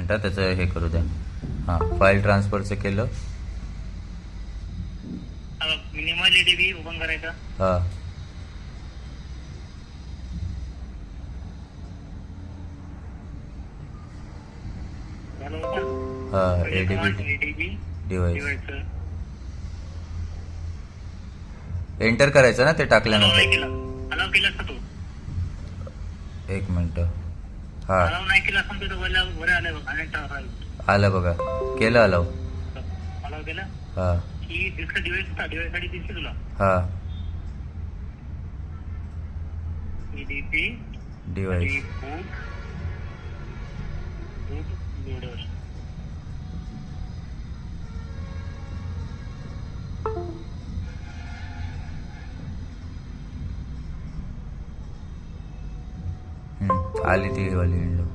मिनटं त्याचं हे करू द्या. हां, फाईल ट्रान्सफरचं केलं. मिनिमल एडीबी ओपन करायचा. हां, झालं ओपन. हां, ADB ADB device device enter करायचं ना ते अलाव टाकल्यानंतर. नाही केला. अलाव केलास का तू? एक मिनटं. हां, अलाव नाही केला असं तिथं वर आलं बघ. अनेक आलं बघा. केलं अलाव. अलाव केला हां, की डिस्क डिवाइस होता. डिवाइस साठी दिसते तुला हां, एडीपी डिव्हाइस. रिबूट बूट लोडर. आली ती वाली विंडो.